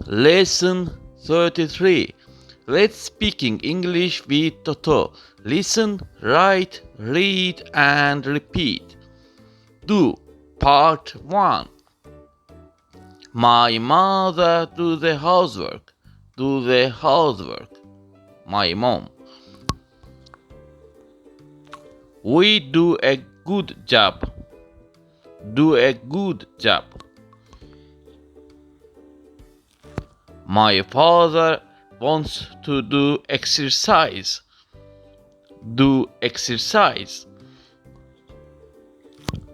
Lesson 33. Let's speaking English with ToTo. Listen, write, read and repeat. Do. Part 1. My mother do the housework. Do the housework. My mom. We do a good job. Do a good job. My father wants to do exercise. Do exercise.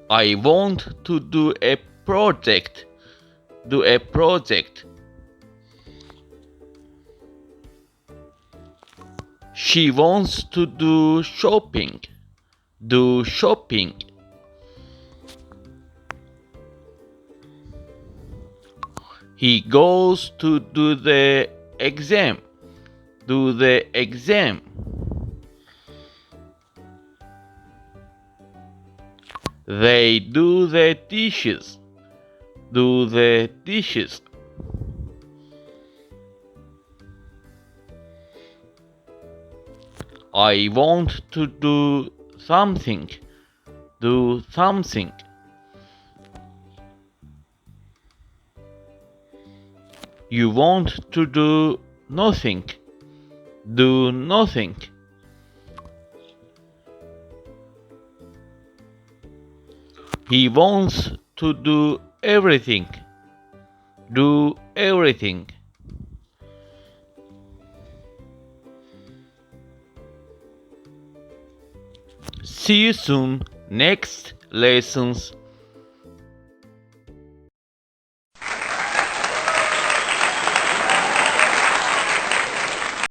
I want to do a project. Do a project. She wants to do shopping. Do shopping. He goes to do the exam. Do the exam. They do the dishes. Do the dishes. I want to do something. Do something. You want to do nothing. Do nothing. He wants to do everything. Do everything. See you soon. Next lessons.